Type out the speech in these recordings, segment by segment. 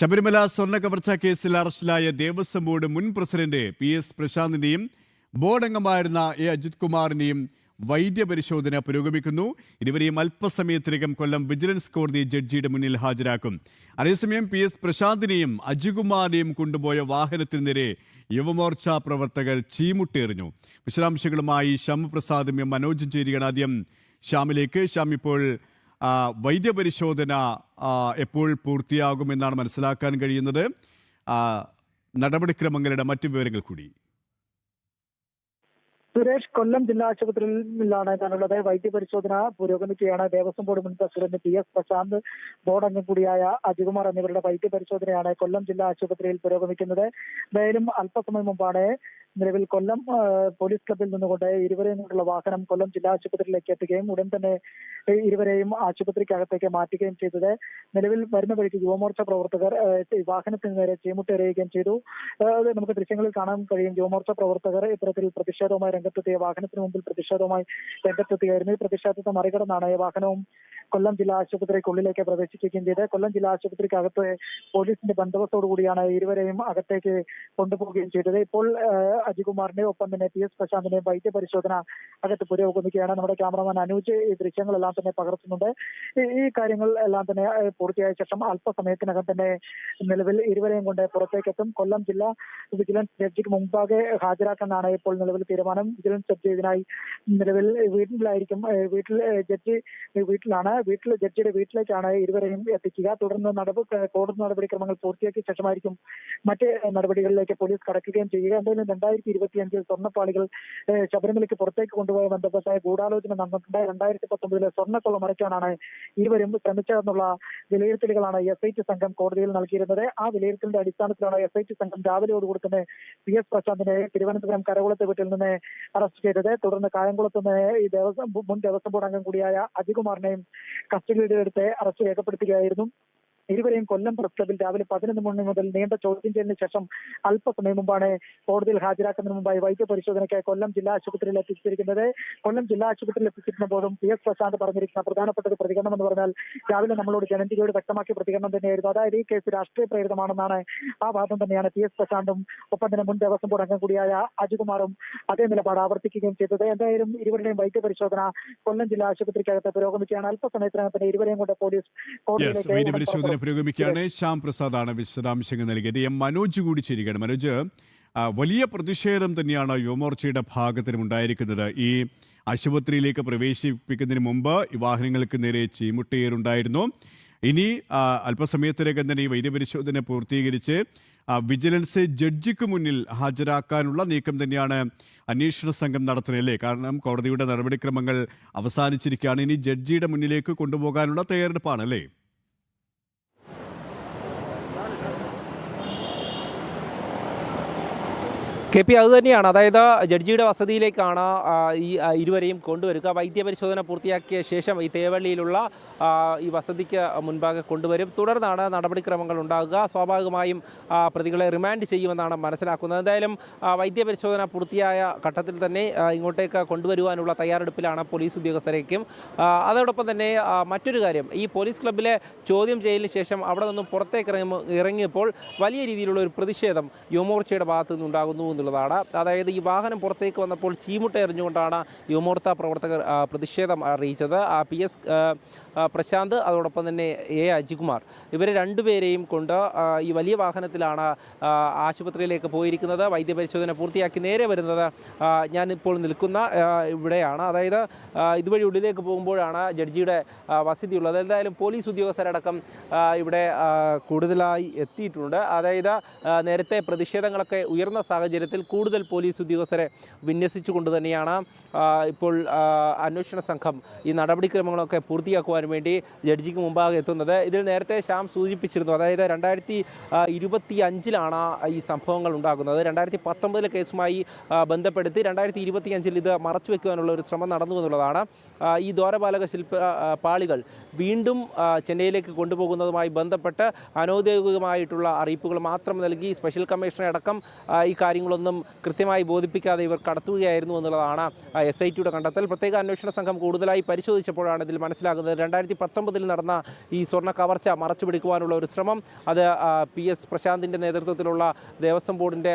ശബരിമല സ്വർണ്ണ കവർച്ചാ കേസിൽ അറസ്റ്റിലായ ദേവസ്വം ബോർഡ് മുൻ പ്രസിഡന്റ് PS പ്രശാന്തിനെയും ബോർഡ് അംഗമായിരുന്ന അജിത് കുമാറിനെയും വൈദ്യപരിശോധന പുരോഗമിക്കുന്നു. ഇരുവരെയും അല്പസമയത്തിനകം കൊല്ലം വിജിലൻസ് കോടതി ജഡ്ജിയുടെ മുന്നിൽ ഹാജരാക്കും. അതേസമയം PS പ്രശാന്തിനെയും അജികുമാറിനെയും കൊണ്ടുപോയ വാഹനത്തിന് നേരെ യുവമോർച്ച പ്രവർത്തകർ ചീമുട്ടെറിഞ്ഞു. വിശദാംശങ്ങളുമായി ശ്യാമപ്രസാദും മനോജും ചേരുകയാണ്. ആദ്യം ശ്യാമിലേക്ക്. ശ്യാം, ഇപ്പോൾ വൈദ്യപരിശോധന എപ്പോൾ പൂർത്തിയാകുമെന്നാണ് മനസ്സിലാക്കാൻ കഴിയുന്നത്? നടപടിക്രമങ്ങളുടെ മറ്റു വിവരങ്ങൾ കൂടി. സുരേഷ്, കൊല്ലം ജില്ലാ ആശുപത്രിയിലാണ് ഞാനുള്ളത്. വൈദ്യപരിശോധന പുരോഗമിക്കുകയാണ്. ദേവസ്വം ബോർഡ് മുൻ പ്രസിഡന്റ് PS പ്രശാന്ത്, ബോർഡ് അംഗം കൂടിയായ അജികുമാർ എന്നിവരുടെ വൈദ്യപരിശോധനയാണ് കൊല്ലം ജില്ലാ ആശുപത്രിയിൽ പുരോഗമിക്കുന്നത്. എന്തായാലും അല്പസമയം മുമ്പാണ് നിലവിൽ കൊല്ലം പോലീസ് ക്ലബിൽ നിന്നുകൊണ്ട് ഇരുവരെയും കൊണ്ടുള്ള വാഹനം കൊല്ലം ജില്ലാ ആശുപത്രിയിലേക്ക് എത്തുകയും ഉടൻ തന്നെ ഇരുവരെയും ആശുപത്രിക്കകത്തേക്ക് മാറ്റുകയും ചെയ്തത്. നിലവിൽ വരുന്ന വഴിക്ക് യുവമോർച്ച പ്രവർത്തകർ വാഹനത്തിന് നേരെ ചീമുട്ടെറിയുകയും ചെയ്തു. നമുക്ക് ദൃശ്യങ്ങളിൽ കാണാൻ കഴിയും. യുവമോർച്ച പ്രവർത്തകർ ഇത്തരത്തിൽ പ്രതിഷേധവുമായി രംഗത്തെത്തിയ വാഹനത്തിന് മുമ്പിൽ പ്രതിഷേധവുമായി രംഗത്തെത്തുകയായിരുന്നു. ഈ പ്രതിഷേധത്തെ മറികടന്നാണ് വാഹനവും കൊല്ലം ജില്ലാ ആശുപത്രിക്കുള്ളിലേക്ക് പ്രവേശിക്കുകയും ചെയ്ത് കൊല്ലം ജില്ലാ ആശുപത്രിക്കകത്ത് പോലീസിന്റെ ബന്ദോബസ്തോടു കൂടിയാണ് ഇരുവരെയും അകത്തേക്ക് കൊണ്ടുപോവുകയും ചെയ്തത്. ഇപ്പോൾ അജികുമാറിന്റെ ഒപ്പം തന്നെ PS പ്രശാന്തിന്റെയും വൈദ്യപരിശോധന അകത്ത് പുരോഗമിക്കുകയാണ്. നമ്മുടെ ക്യാമറമാൻ അനൂജ് ഈ ദൃശ്യങ്ങളെല്ലാം തന്നെ പകർത്തുന്നുണ്ട്. ഈ കാര്യങ്ങൾ എല്ലാം തന്നെ പൂർത്തിയായ ശേഷം അല്പസമയത്തിനകം തന്നെ നിലവിൽ ഇരുവരെയും കൊണ്ട് പുറത്തേക്കെത്തും. കൊല്ലം ജില്ലാ വിജിലൻസ് ജഡ്ജിക്ക് മുമ്പാകെ ഹാജരാക്കാനാണ് ഇപ്പോൾ നിലവിൽ തീരുമാനം. വിജിലൻസ് ജഡ്ജി ഇതിനായി നിലവിൽ വീട്ടിലായിരിക്കും. ജഡ്ജിയുടെ വീട്ടിലേക്കാണ് ഇരുവരെയും എത്തിക്കുക. തുടർന്ന് കോടതി നടപടിക്രമങ്ങൾ പൂർത്തിയാക്കിയ ശേഷമായിരിക്കും മറ്റ് നടപടികളിലേക്ക് പോലീസ് കടക്കുകയും ചെയ്യുക. എന്തായാലും 2025 സ്വർണ്ണപ്പാളികൾ ശബരിമലയ്ക്ക് പുറത്തേക്ക് കൊണ്ടുപോയ ബന്ധപ്പെട്ട ഗൂഢാലോചന നടന്നിട്ടുണ്ട്. 2019 സ്വർണ്ണക്കൊള്ള മറയ്ക്കാനാണ് ഇരുവരും ശ്രമിച്ചതെന്നുള്ള വിലയിരുത്തലുകളാണ് SIT സംഘം കോടതിയിൽ നൽകിയിരുന്നത്. ആ വിലയിരുത്തലിന്റെ അടിസ്ഥാനത്തിലാണ് SIT സംഘം രാവിലെയോടുകൂടി തന്നെ PS പ്രശാന്തിനെ തിരുവനന്തപുരം കരകുളത്തെ വീട്ടിൽ നിന്ന് അറസ്റ്റ് ചെയ്തത്. തുടർന്ന് കായംകുളത്ത് നിന്ന് മുൻ ദേവസ്വം ബോർഡ് അംഗം കൂടിയായ അജികുമാറിനെയും കസ്റ്റഡിയിലെടുത്ത് അറസ്റ്റ് രേഖപ്പെടുത്തുകയായിരുന്നു. ഇരുവരെയും കൊല്ലം പ്രസ് ക്ലബിൽ രാവിലെ 11 മണി മുതൽ നീണ്ട ചോദ്യം ചെയ്യലിന് ശേഷം അല്പസമയം മുമ്പാണ് കോടതിയിൽ ഹാജരാക്കുന്നതിന് മുമ്പായി വൈദ്യപരിശോധനയ്ക്കായി കൊല്ലം ജില്ലാ ആശുപത്രിയിൽ എത്തിച്ചിരിക്കുന്നത്. കൊല്ലം ജില്ലാ ആശുപത്രിയിൽ എത്തിച്ചിരുന്ന പോലും PS പ്രശാന്ത് പറഞ്ഞിരിക്കുന്ന പ്രധാനപ്പെട്ട ഒരു പ്രതികരണം എന്ന് പറഞ്ഞാൽ രാവിലെ നമ്മളോട് ജനന്തിയോട് വ്യക്തമാക്കിയ പ്രതികരണം തന്നെയായിരുന്നു. അതായത് ഈ കേസ് രാഷ്ട്രീയ പ്രേരിതമാണെന്നാണ് ആ വാദം തന്നെയാണ് PS പ്രശാന്തും ഒപ്പം തന്നെ മുൻ ദേവസ്വം ബോർഡ് അംഗം കൂടിയായ അജികുമാറും അതേ നിലപാട് ആവർത്തിക്കുകയും ചെയ്തത്. എന്തായാലും ഇരുവരുടെയും വൈദ്യപരിശോധന കൊല്ലം ജില്ലാ ആശുപത്രിക്കകത്ത് പുരോഗമിക്കുകയാണ്. അല്പസമയത്തിനകം തന്നെ ഇരുവരെയും കൊണ്ട് പോലീസ് കോടതിയിലേക്ക് പുരോഗമിക്കുകയാണ്. ശ്യാം പ്രസാദാണ് വിശദാംശങ്ങൾ നൽകിയത്. മനോജ് കൂടി ചേരുകയാണ്. മനോജ്, വലിയ പ്രതിഷേധം തന്നെയാണ് യുവമോർച്ചയുടെ ഭാഗത്തിനും ഉണ്ടായിരിക്കുന്നത്. ഈ ആശുപത്രിയിലേക്ക് പ്രവേശിപ്പിക്കുന്നതിന് മുമ്പ് ഈ വാഹനങ്ങൾക്ക് നേരെ ചീമുട്ടയേറുണ്ടായിരുന്നു. ഇനി അല്പസമയത്തിനകം തന്നെ ഈ വൈദ്യപരിശോധന പൂർത്തീകരിച്ച് വിജിലൻസ് ജഡ്ജിക്ക് മുന്നിൽ ഹാജരാക്കാനുള്ള നീക്കം തന്നെയാണ് അന്വേഷണ സംഘം നടത്തുന്നത്. കാരണം കോടതിയുടെ നടപടിക്രമങ്ങൾ അവസാനിച്ചിരിക്കുകയാണ്. ഇനി ജഡ്ജിയുടെ മുന്നിലേക്ക് കൊണ്ടുപോകാനുള്ള തയ്യാറെടുപ്പാണല്ലേ? അതുതന്നെയാണ്. അതായത് ജഡ്ജിയുടെ വസതിയിലേക്കാണ് ഈ ഇരുവരെയും കൊണ്ടുവരിക. വൈദ്യപരിശോധന പൂർത്തിയാക്കിയ ശേഷം ഈ തേവള്ളിയിലുള്ള ഈ വസതിക്ക് മുൻപാകെ കൊണ്ടുവരും. തുടർന്നാണ് നടപടിക്രമങ്ങൾ ഉണ്ടാകുക. സ്വാഭാവികമായും പ്രതികളെ റിമാൻഡ് ചെയ്യുമെന്നാണ് മനസ്സിലാക്കുന്നത്. എന്തായാലും വൈദ്യപരിശോധന പൂർത്തിയായ ഘട്ടത്തിൽ തന്നെ ഇങ്ങോട്ടേക്ക് കൊണ്ടുവരുവാനുള്ള തയ്യാറെടുപ്പിലാണ് പോലീസ് ഉദ്യോഗസ്ഥരേക്കും. അതോടൊപ്പം തന്നെ മറ്റൊരു കാര്യം, ഈ പോലീസ് ക്ലബ്ബിലെ ചോദ്യം ചെയ്യലിന് ശേഷം അവിടെ നിന്നും പുറത്തേക്ക് ഇറങ്ങിയപ്പോൾ വലിയ രീതിയിലുള്ള ഒരു പ്രതിഷേധം യുവമോർച്ചയുടെ ഭാഗത്തു നിന്നുണ്ടാകുന്നു എന്നുള്ളതാണ്. അതായത് ഈ വാഹനം പുറത്തേക്ക് വന്നപ്പോൾ ചീമുട്ട എറിഞ്ഞുകൊണ്ടാണ് യുവമോർച്ച പ്രവർത്തകർ പ്രതിഷേധം അറിയിച്ചത്. PS പ്രശാന്ത് അതോടൊപ്പം തന്നെ അജികുമാർ ഇവരെ രണ്ടുപേരെയും കൊണ്ട് ഈ വലിയ വാഹനത്തിലാണ് ആശുപത്രിയിലേക്ക് പോയിരിക്കുന്നത്. വൈദ്യപരിശോധന പൂർത്തിയാക്കി നേരെ വരുന്നത് ഞാനിപ്പോൾ നിൽക്കുന്ന ഇവിടെയാണ്. അതായത് ഇതുവഴി ഉള്ളിലേക്ക് പോകുമ്പോഴാണ് ജഡ്ജിയുടെ വസതിയുള്ളത്. എന്തായാലും പോലീസ് ഉദ്യോഗസ്ഥരടക്കം ഇവിടെ കൂടുതലായി എത്തിയിട്ടുണ്ട്. അതായത് നേരത്തെ പ്രതിഷേധങ്ങളൊക്കെ ഉയർന്ന സാഹചര്യത്തിൽ കൂടുതൽ പോലീസ് ഉദ്യോഗസ്ഥരെ വിന്യസിച്ചുകൊണ്ട് തന്നെയാണ് ഇപ്പോൾ അന്വേഷണ സംഘം ഈ നടപടിക്രമങ്ങളൊക്കെ പൂർത്തിയാക്കുവാൻ വേണ്ടി ജഡ്ജിക്ക് മുമ്പാകെ എത്തുന്നത്. ഇതിൽ നേരത്തെ ശ്യാം സൂചിപ്പിച്ചിരുന്നു. അതായത് 2025 ഈ സംഭവങ്ങൾ ഉണ്ടാകുന്നത്. 2019 കേസുമായി ബന്ധപ്പെടുത്തി 2025 ഇത് മറച്ചുവെക്കുവാനുള്ള ഒരു ശ്രമം നടന്നു എന്നുള്ളതാണ്. ഈ ദ്വാരപാലക പാളികൾ വീണ്ടും ചെന്നൈയിലേക്ക് കൊണ്ടുപോകുന്നതുമായി ബന്ധപ്പെട്ട് അനൗദ്യോഗികമായിട്ടുള്ള അറിയിപ്പുകൾ മാത്രം നൽകി സ്പെഷ്യൽ കമ്മീഷണറെ അടക്കം ഈ കാര്യങ്ങളൊന്നും കൃത്യമായി ബോധിപ്പിക്കാതെ ഇവർ കടത്തുകയായിരുന്നു എന്നുള്ളതാണ് SITയുടെ കണ്ടെത്തൽ. പ്രത്യേക അന്വേഷണ സംഘം കൂടുതലായി പരിശോധിച്ചപ്പോഴാണ് ഇതിൽ മനസ്സിലാകുന്നത്. 2019 നടന്ന ഈ സ്വർണ്ണ കവർച്ച മറച്ചുപിടിക്കുവാനുള്ള ഒരു ശ്രമം അത് PS പ്രശാന്തിൻ്റെ നേതൃത്വത്തിലുള്ള ദേവസ്വം ബോർഡിൻ്റെ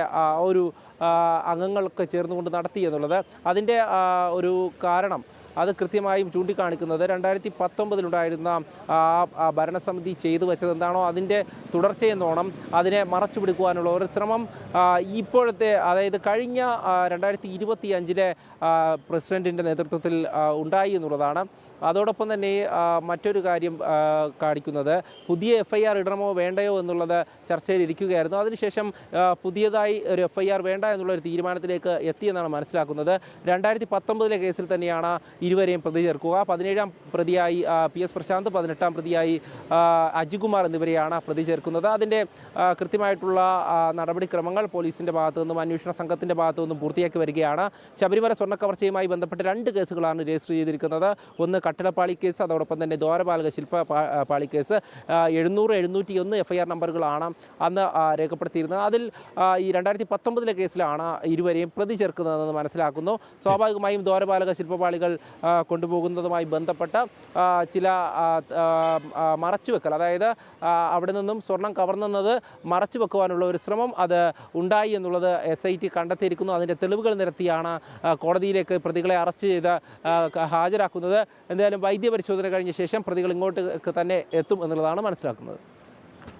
ഒരു അംഗങ്ങളൊക്കെ ചേർന്നുകൊണ്ട് നടത്തി എന്നുള്ളത് അതിൻ്റെ ഒരു കാരണം അത് കൃത്യമായും ചൂണ്ടിക്കാണിക്കുന്നത് 2019 ഭരണസമിതി ചെയ്തു വെച്ചത് എന്താണോ അതിൻ്റെ തുടർച്ചയെന്നോണം അതിനെ മറച്ചുപിടിക്കുവാനുള്ള ഒരു ശ്രമം ഇപ്പോഴത്തെ അതായത് കഴിഞ്ഞ 2025 പ്രസിഡന്റിൻ്റെ നേതൃത്വത്തിൽ ഉണ്ടായി എന്നുള്ളതാണ്. അതോടൊപ്പം തന്നെ മറ്റൊരു കാര്യം കാണിക്കുന്നത് പുതിയ FIR ഇടണമോ വേണ്ടയോ എന്നുള്ളത് ചർച്ചയിൽ ഇരിക്കുകയായിരുന്നു. അതിനുശേഷം പുതിയതായി ഒരു FIR വേണ്ട എന്നുള്ളൊരു തീരുമാനത്തിലേക്ക് എത്തിയെന്നാണ് മനസ്സിലാക്കുന്നത്. 2019 കേസിൽ തന്നെയാണ് ഇരുവരെയും പ്രതി ചേർക്കുക. 17-ാം പ്രതിയായി PS പ്രശാന്ത്, 18-ാം പ്രതിയായി അജികുമാർ എന്നിവരെയാണ് പ്രതി ചേർക്കുന്നത്. അതിൻ്റെ കൃത്യമായിട്ടുള്ള നടപടിക്രമങ്ങൾ പോലീസിൻ്റെ ഭാഗത്തു നിന്നും അന്വേഷണ സംഘത്തിൻ്റെ ഭാഗത്തു നിന്നും പൂർത്തിയാക്കി വരികയാണ്. ശബരിമല സ്വർണ്ണക്കവർച്ചയുമായി ബന്ധപ്പെട്ട് 2 കേസുകളാണ് രജിസ്റ്റർ ചെയ്തിരിക്കുന്നത്. ഒന്ന് കട്ടടപ്പാളി കേസ്, അതോടൊപ്പം തന്നെ ദ്വാരപാലക ശില്പ പാളി കേസ്. 700, 701 FIR നമ്പറുകളാണ് അന്ന് രേഖപ്പെടുത്തിയിരുന്നത്. അതിൽ ഈ 2019 കേസിലാണ് ഇരുവരെയും പ്രതി ചേർക്കുന്നതെന്ന് മനസ്സിലാക്കുന്നു. സ്വാഭാവികമായും ദ്വാരപാലക ശില്പപാളികൾ കൊണ്ടുപോകുന്നതുമായി ബന്ധപ്പെട്ട ചില മറച്ചുവെക്കൽ, അതായത് അവിടെ നിന്നും സ്വർണം കവർന്നത് മറച്ചു വെക്കുവാനുള്ള ഒരു ശ്രമം അത് ഉണ്ടായി എന്നുള്ളത് SIT കണ്ടെത്തിയിരിക്കുന്നു. അതിൻ്റെ തെളിവുകൾ നിരത്തിയാണ് കോടതിയിലേക്ക് പ്രതികളെ അറസ്റ്റ് ചെയ്ത് ഹാജരാക്കുന്നത്. എന്തായാലും വൈദ്യപരിശോധന കഴിഞ്ഞ ശേഷം പ്രതികൾ ഇങ്ങോട്ട് തന്നെ എത്തും എന്നുള്ളതാണ് മനസ്സിലാക്കുന്നത്.